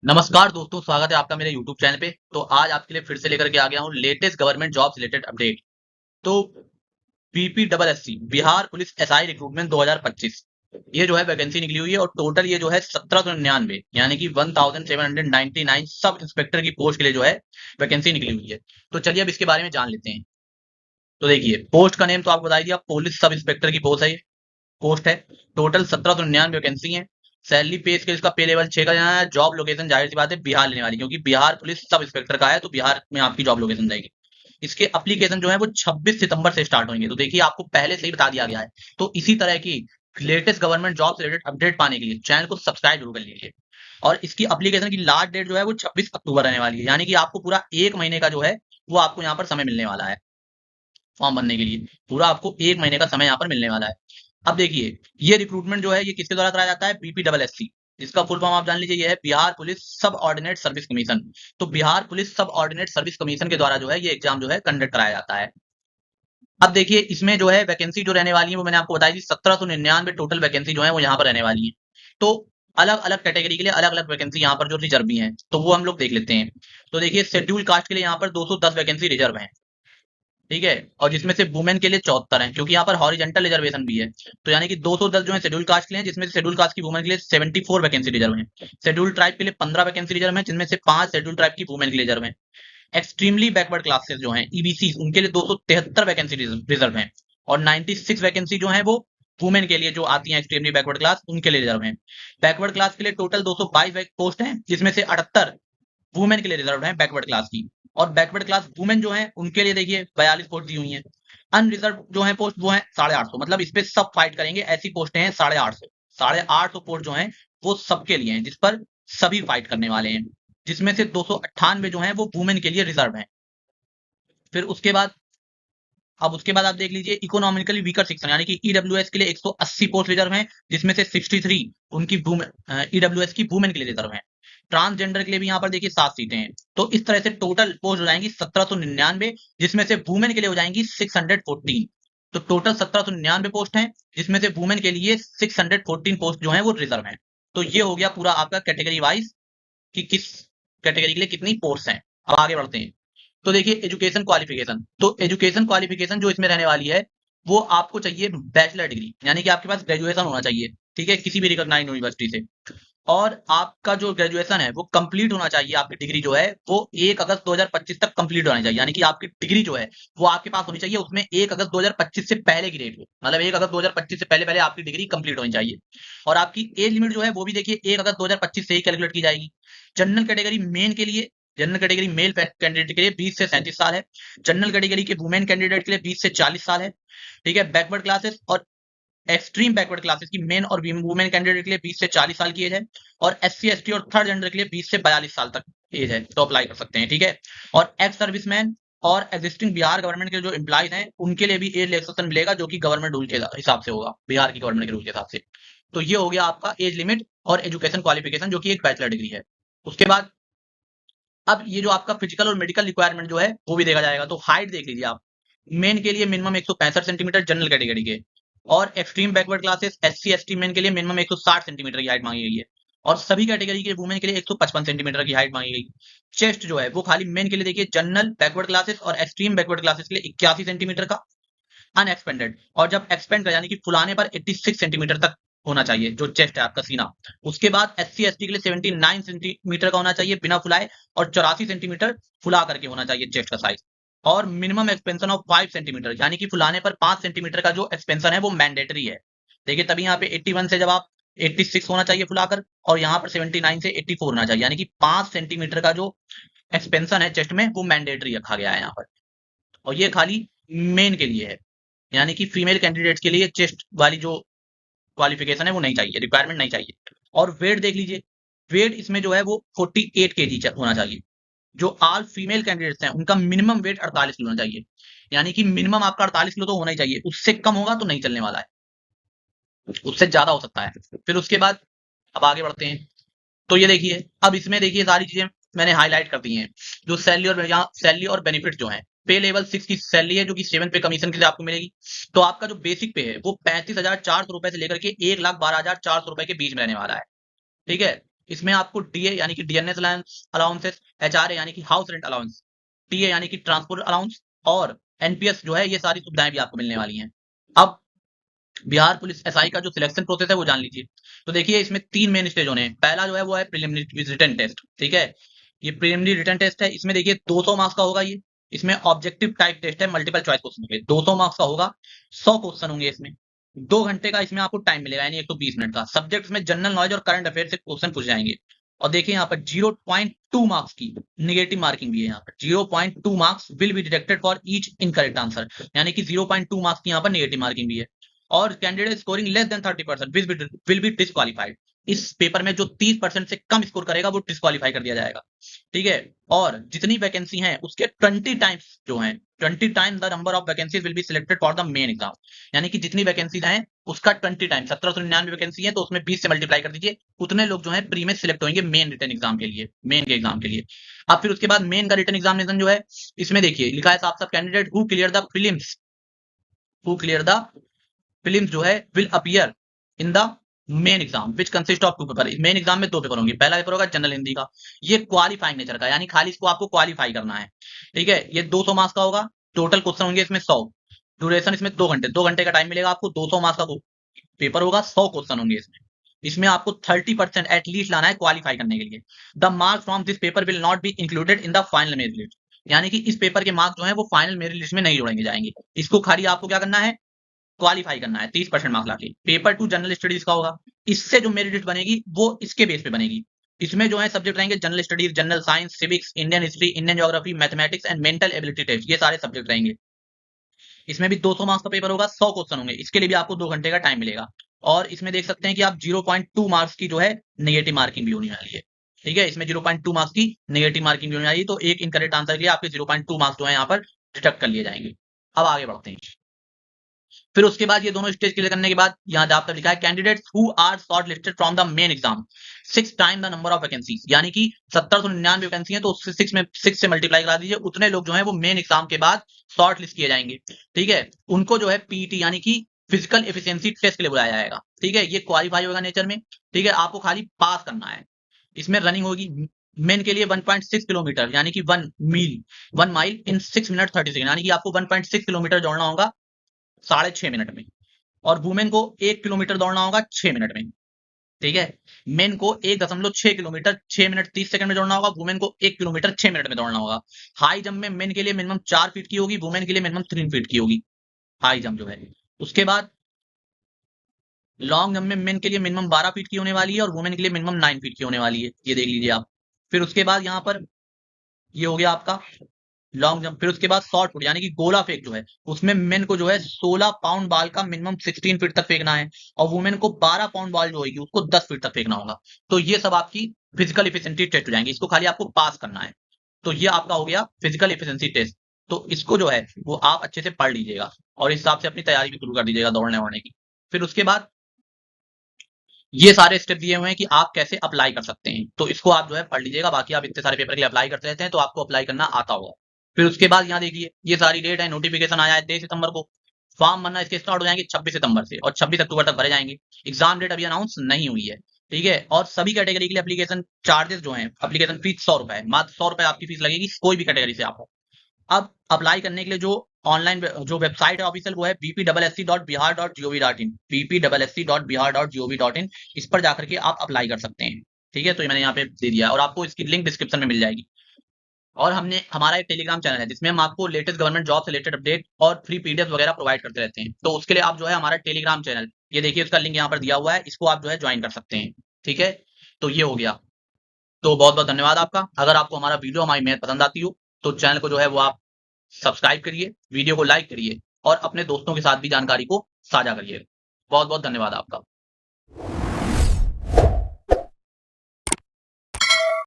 नमस्कार दोस्तों, स्वागत है आपका मेरे YouTube चैनल पे। तो आज आपके लिए फिर से लेकर के आ गया हूँ latest government jobs related update. तो बीपीडबलएससी बिहार पुलिस एसआई रिक्रूटमेंट 2025 ये जो है वैकेंसी निकली हुई है, और टोटल ये जो है 1799 यानी कि 1799 सब इंस्पेक्टर की पोस्ट के लिए जो है वैकेंसी निकली हुई है। तो चलिए अब इसके बारे में जान लेते हैं। तो देखिए, पोस्ट का नेम तो आपको बता ही दिया, पुलिस सब इंस्पेक्टर की पोस्ट है, ये पोस्ट है। टोटल 1799 वैकेंसी है। सैलरी पे स्केल इसका पे लेवल 6 का जाना है। जॉब लोकेशन जाहिर सी बात है बिहार लेने वाली, क्योंकि बिहार पुलिस सब इंस्पेक्टर का है, तो बिहार में आपकी जॉब लोकेशन जाएगी। इसके एप्लीकेशन जो है वो 26 सितंबर से स्टार्ट होंगे। तो देखिए, आपको पहले से ही बता दिया गया है। तो इसी तरह की लेटेस्ट गवर्नमेंट जॉब से रिलेटेड अपडेट पाने के लिए चैनल को सब्सक्राइब जरूर कर लीजिए। और इसकी एप्लीकेशन की लास्ट डेट जो है वो 26 अक्टूबर रहने वाली है, यानी कि आपको पूरा एक महीने का जो है वो आपको यहाँ पर समय मिलने वाला है फॉर्म भरने के लिए। पूरा आपको एक महीने का समय यहाँ पर मिलने वाला है। अब देखिए, ये रिक्रूटमेंट जो है ये किसके द्वारा कराया जाता है? बीपीडबलएससी। इसका फुल फॉर्म आप जान लीजिए, ये है बिहार पुलिस सब ऑर्डिनेट सर्विस कमीशन। तो बिहार पुलिस सब ऑर्डिनेट सर्विस कमीशन के द्वारा जो है ये एग्जाम जो है कंडक्ट कराया जाता है। अब देखिए, इसमें जो है वैकेंसी जो रहने वाली है वो मैंने आपको बताई थी, 1799 टोटल वैकेंसी जो है वो यहाँ पर रहने वाली है। तो अलग अलग कैटेगरी के लिए अलग अलग वैकेंसी यहाँ पर जो रिजर्व भी है, तो वो हम लोग देख लेते हैं। तो देखिए, शेड्यूल कास्ट के लिए यहाँ पर 210 वैकेंसी रिजर्व है, ठीक है। और जिसमें से वुमेन के लिए 74 है, क्योंकि यहाँ पर हॉरिजेंटल रिजर्वेशन भी है। तो यानी कि 210 जो है शेड्यूल कास्ट के लिए, जिसमें से शेड्यूल कास्ट की वुमेन के लिए 74 वैकेंसी रिजर्व है। शेड्यूल ट्राइब के लिए 15 वैकेंसी रिजर्व है, जिनमें से 5 शेड्यूल ट्राइब की वुमेन के लिए रिजर्व है। एक्सट्रीमली बैकवर्ड क्लासेस जो हैं ईबीसी, उनके लिए 273 वैकेंसी रिजर्व है। और 96 वैकेंसी जो है वो वुमेन के लिए जो आती है एक्सट्रीमली बैकवर्ड क्लास, उनके लिए रिजर्व है। बैकवर्ड क्लास के लिए टोटल 222 पोस्ट है, जिसमें से 78 वुमेन के लिए रिजर्व है बैकवर्ड क्लास की। और बैकवर्ड क्लास वुमेन जो है उनके लिए देखिए 42 पोस्ट दी हुई है। अनरिजर्व जो है पोस्ट वो है 850, मतलब इस पे सब फाइट करेंगे, ऐसी पोस्टें हैं 850। 850 पोस्ट जो है वो सबके लिए हैं, जिस पर सभी फाइट करने वाले हैं। जिसमें से 298 जो है वो वुमेन के लिए रिजर्व है। फिर उसके बाद, अब उसके बाद आप देख लीजिए, इकोनॉमिकली वीकर सेक्शन यानी कि ईडब्ल्यूएस के लिए 180 पोस्ट रिजर्व हैं, जिसमें से 63 उनकी ईडब्ल्यूएस की वुमेन के लिए रिजर्व है। ट्रांसजेंडर के लिए भी यहाँ पर देखिए 7 सीटें हैं। तो इस तरह से टोटल पोस्ट हो जाएंगी 1799, जिसमें से वुमेन के लिए हो जाएंगी 614। तो टोटल 1799 पोस्ट हैं, जिसमें से वुमेन के लिए 614 पोस्ट जो है वो रिजर्व है। तो ये हो गया पूरा आपका कैटेगरी वाइज कि किस कैटेगरी के लिए कितनी पोस्ट हैं। अब आगे बढ़ते हैं। तो देखिए, एजुकेशन क्वालिफिकेशन, तो एजुकेशन क्वालिफिकेशन जो इसमें रहने वाली है वो आपको चाहिए बैचलर डिग्री, यानी कि आपके पास ग्रेजुएशन होना चाहिए, ठीक है, किसी भी रिकॉग्नाइज्ड यूनिवर्सिटी से। और आपका जो ग्रेजुएशन है वो कंप्लीट होना चाहिए, आपकी डिग्री जो है वो 1 अगस्त 2025 तक कंप्लीट होनी चाहिए, यानी कि आपकी डिग्री जो है वो आपके पास होनी चाहिए, उसमें 1 अगस्त 2025 से पहले की डेट हो, मतलब 1 अगस्त 2025 से पहले पहले आपकी डिग्री कंप्लीट होनी चाहिए। और आपकी एज लिमिट जो है वो भी देखिए 1 अगस्त 2025 से ही कैलकुलेट की जाएगी। जनरल कैटेगरी मेन के लिए, जनरल कैटेगरी मेल कैंडिडेट के लिए 20 से 37 साल है। जनरल कैटेगरी के वुमेन कैंडिडेट के लिए 20 से 40 साल है, ठीक है। बैकवर्ड क्लासेस और एक्सट्रीम बैकवर्ड क्लासेस की मेन और वुमेन कैंडिडेट के लिए 20 से 40 साल की एज है। और एससी एसटी और थर्ड जेंडर के लिए 20 से 42 साल तक एज है, तो अप्लाई कर सकते हैं, ठीक है। और एक्स सर्विसमैन और एग्जिस्टिंग बिहार गवर्नमेंट के जो एम्प्लॉइज हैं उनके लिए भी एज रिलैक्सेशन मिलेगा, जो कि गवर्नमेंट रूल के हिसाब से होगा, बिहार की गवर्नमेंट के रूल के हिसाब से। तो ये हो गया आपका एज लिमिट और एजुकेशन क्वालिफिकेशन, जो कि एक बैचलर डिग्री है। उसके बाद, अब ये जो आपका फिजिकल और मेडिकल रिक्वायरमेंट जो है वो भी देखा जाएगा। तो हाइट देख लीजिए आप, मेन के लिए मिनिमम 165 सेंटीमीटर जनरल कैटेगरी के। और extreme backward classes SC ST main के लिए मिनिमम 160 सेंटीमीटर की हाइट मांगी गई है। और सभी कैटेगरी के वुमेन के लिए 155 सेंटीमीटर की हाइट मांगी गई। चेस्ट जो है वो खाली मेन के लिए देखिए जनरल बैकवर्ड क्लासेस और एक्सट्रीम बैकवर्ड क्लासेस के लिए 81 सेंटीमीटर का अनएक्सपेंडेड, और जब एक्सपेंड कर यानी कि फुलाने पर 86 सेंटीमीटर तक होना चाहिए जो चेस्ट है आपका सीना। उसके बाद एससी एसटी के लिए 79 सेंटीमीटर का होना चाहिए बिना फुलाए, और 84 सेंटीमीटर फुला करके होना चाहिए चेस्ट का साइज। और मिनिमम एक्सपेंशन ऑफ 5 सेंटीमीटर, यानी कि फुलाने पर 5 सेंटीमीटर का जो एक्सपेंशन है वो मैंडेटरी है। देखिए, तभी यहाँ पे 81 से जब आप 86 होना चाहिए फुलाकर, और यहाँ पर 79 से 84 होना चाहिए, यानी कि 5 सेंटीमीटर का जो एक्सपेंशन है चेस्ट में वो मैंडेटरी रखा गया है यहाँ पर। और ये खाली मेन के लिए है, यानी कि फीमेल कैंडिडेट्स के लिए चेस्ट वाली जो क्वालिफिकेशन है वो नहीं चाहिए, रिक्वायरमेंट नहीं चाहिए। और वेट देख लीजिए, वेट इसमें जो है वो 48 केजी होना चाहिए। जो ऑल फीमेल कैंडिडेट्स हैं उनका मिनिमम वेट 48 किलो होना चाहिए, यानी कि मिनिमम आपका 48 किलो तो होना ही चाहिए, उससे कम होगा तो नहीं चलने वाला है, उससे ज्यादा हो सकता है। फिर उसके बाद, अब आगे बढ़ते हैं। तो ये देखिए, अब इसमें देखिए सारी चीजें मैंने हाईलाइट कर दी हैं। जो सैलरी और यहाँ सैलरी और बेनिफिट जो है, पे लेवल 6 की सैलरी है, जो कि 7 पे कमीशन के लिए आपको मिलेगी। तो आपका जो बेसिक पे है वो 35,400 रुपए से लेकर के 1,12,400 रुपए के बीच में रहने वाला है, ठीक है। इसमें आपको डीए यानी कि डीएनएस अलाउंसेस, एचआरए यानी कि हाउस रेंट अलाउंस, टीए यानी कि ट्रांसपोर्ट अलाउंस और एनपीएस जो है, ये सारी सुविधाएं भी आपको मिलने वाली हैं। अब बिहार पुलिस एसआई का जो सिलेक्शन प्रोसेस है वो जान लीजिए। तो देखिए इसमें 3 मेन स्टेज होने हैं। पहला जो है वो है प्रिलिमिनरी रिटन टेस्ट, ठीक है? ये प्रिलिमिनरी रिटन टेस्ट है। इसमें देखिए 200 मार्क्स का होगा ये। इसमें ऑब्जेक्टिव टाइप टेस्ट है, मल्टीपल चॉइस क्वेश्चन होंगे। 200 मार्क्स का होगा, 100 क्वेश्चन होंगे इसमें। 2 घंटे का इसमें आपको टाइम मिलेगा, यानी 120 मिनट का। सब्जेक्ट्स में जनरल नॉलेज और करंट अफेयर से क्वेश्चन पूछ जाएंगे। और देखिए यहाँ पर 0.2 मार्क्स की नेगेटिव मार्किंग भी है। यहाँ पर 0.2 marks will be deducted for each incorrect answer, यानी कि 0.2 मार्क्स की यहाँ पर नेगेटिव मार्किंग भी है। और candidate scoring less than 30% will be disqualified. इस पेपर में जो 30% से कम स्कोर करेगा वो डिस्क्वालीफाई कर दिया जाएगा, ठीक है? और जितनी वैकेंसी हैं उसके 20 टाइम्स जो हैं, 20 times the number of vacancies will be selected for the main exam. यानी कि जितनी वैकेंसीज हैं उसका 20 टाइम, 1799 वैकेंसी है तो उसमें 20 से मल्टीप्लाई कर दीजिए। उतने लोग जो है प्री में सिलेक्ट होंगे मेन रिटर्न एग्जाम के लिए, मेन के एग्जाम के लिए। अब फिर उसके बाद मेन का रिटर्न एग्जामिनेशन जो है, इसमें देखिए लिखा है साफ साफ, candidate who clear the prelims, who clear the prelims जो है will appear in the main exam which consist of 2 paper. Main exam में 2 पेपर होंगे। पहला पेपर होगा जनरल हिंदी का, ये क्वालिफाइंग नेचर का, यानी खाली इसको आपको क्वालिफाई करना है, ठीक है? ये 200 मार्क्स का होगा। टोटल क्वेश्चन होंगे इसमें 100। ड्यूरेशन इसमें 2 घंटे, 2 घंटे का टाइम मिलेगा आपको। 200 मार्क्स का पेपर होगा, 100 क्वेश्चन होंगे इसमें। इसमें आपको 30% एटलीस्ट लाना है क्वालिफाई करने के लिए। The marks from this paper will not be included in the final merit list, यानी कि इस पेपर के मार्क्स जो है वो फाइनल मेरिट लिस्ट में नहीं जोड़ेंगे जाएंगे। इसको खाली आपको क्या करना है, क्वालिफाई करना है 30% मार्क्स लाके। पेपर 2 जनरल स्टडीज का होगा। इससे जो मेरिट लिस्ट बनेगी वो इसके बेस पे बनेगी। इसमें जो है सब्जेक्ट रहेंगे general studies, general science, civics, Indian history, Indian geography, mathematics and mental ability test, ये सारे सब्जेक्ट रहेंगे। इसमें भी 200 मार्क्स का पेपर होगा, 100 क्वेश्चन होंगे। इसके लिए भी आपको 2 घंटे का टाइम मिलेगा। और इसमें देख सकते हैं कि आप 0.2 मार्क्स की जो है नेगेटिव मार्किंग भी होने वाली है, ठीक है? इसमें 0.2 मार्क्स की नेगेटिव मार्किंग भी होने वाली है। तो एक इनकरेक्ट आंसर के लिए आपके 0.2 मार्क्स जो है यहाँ पर डिडक्ट कर लिए जाएंगे। अब आगे बढ़ते हैं। फिर उसके बाद ये दोनों स्टेज क्लियर करने के बाद यहाँ जहां तक लिखा है, candidates who are shortlisted from the main exam 6 time the number of vacancies, यानी कि 1799 वैकेंसी है तो उससे 6 से मल्टीप्लाई करा दीजिए। उतने लोग जो है वो मेन एग्जाम के बाद शॉर्ट लिस्ट किए जाएंगे, ठीक है? उनको जो है पीटी यानी कि फिजिकल एफिशिएंसी टेस्ट के लिए बुलाया जाएगा, ठीक है? ये क्वालिफाई होगा नेचर में, ठीक है? आपको खाली पास करना है। इसमें रनिंग होगी मेन के लिए 1.6 किलोमीटर, यानी कि 1 माइल इन 6 मिनट 30 सेकंड, यानी कि आपको 1.6 किलोमीटर दौड़ना होगा 6.5 मिनट में। और वुमेन को 1 किलोमीटर दौड़ना होगा 6 मिनट में, ठीक है? मेन को 1.6 किलोमीटर 6 मिनट 30 सेकंड में दौड़ना होगा। वुमेन को 1 किलोमीटर 6 मिनट में दौड़ना होगा। हाई जंप में मेन के लिए मिनिमम 4 फीट की होगी, वुमेन के लिए मिनिमम 3 फीट की होगी हाई जंप जो है। उसके बाद लॉन्ग जंप में मेन के लिए मिनिमम 12 फीट की होने वाली है और वुमेन के लिए मिनिमम 9 फीट की होने वाली है, ये देख लीजिए आप। फिर उसके बाद यहाँ पर ये हो गया आपका लॉन्ग जंप। फिर उसके बाद शॉर्ट पुट यानी कि गोला फेंक जो है, उसमें मेन को जो है 16 पाउंड बॉल का मिनिमम 16 फीट तक फेंकना है और वुमेन को 12 पाउंड बॉल जो होगी उसको 10 फीट तक फेंकना होगा। तो ये सब आपकी फिजिकल एफिशिएंसी टेस्ट हो जाएंगे। इसको खाली आपको पास करना है। तो ये आपका हो गया फिजिकल एफिशिएंसी टेस्ट। तो इसको जो है वो आप अच्छे से पढ़ लीजिएगा और इस हिसाब से अपनी तैयारी भी शुरू कर दीजिएगा दौड़ने वोड़ने की। फिर उसके बाद ये सारे स्टेप दिए हुए हैं कि आप कैसे अप्लाई कर सकते हैं, तो इसको आप जो है पढ़ लीजिएगा। बाकी आप इतने सारे पेपर के लिए अप्लाई करते रहते हैं तो आपको अप्लाई करना आता होगा। फिर उसके बाद यहाँ देखिए ये सारी डेट है, नोटिफिकेशन आया है 23 सितंबर को। फॉर्म भरना इसके स्टार्ट हो जाएंगे 26 सितंबर से और 26 अक्टूबर तक भरे जाएंगे। एग्जाम डेट अभी अनाउंस नहीं हुई है, ठीक है? और सभी कैटेगरी के लिए एप्लीकेशन चार्जेस जो है, एप्लीकेशन फीस 100 रुपए है, मात्र 100 रुपए आपकी फीस लगेगी कोई भी कैटेगरी से आप हो। अब अप्लाई करने के लिए जो ऑनलाइन जो वेबसाइट है ऑफिशियल वो है bpssc.bihar.gov.in, bpssc.bihar.gov.in। इस पर जाकर के आप अप्लाई कर सकते हैं, ठीक है? तो ये मैंने यहाँ पे दे दिया है और आपको इसकी लिंक डिस्क्रिप्शन में मिल जाएगी। और हमारा एक टेलीग्राम चैनल है जिसमें हम आपको लेटेस्ट गवर्नमेंट जॉब से रिलेटेड अपडेट और फ्री पीडीएफ वगैरह प्रोवाइड करते रहते हैं। तो उसके लिए आप जो है हमारा टेलीग्राम चैनल, ये देखिए उसका लिंक यहाँ पर दिया हुआ है, इसको आप जो है ज्वाइन कर सकते हैं, ठीक है? तो ये हो गया। तो बहुत बहुत धन्यवाद आपका। अगर आपको हमारा वीडियो हमारी मेहनत पसंद आती हो तो चैनल को जो है वो आप सब्सक्राइब करिए, वीडियो को लाइक करिए और अपने दोस्तों के साथ भी जानकारी को साझा करिए। बहुत बहुत धन्यवाद आपका।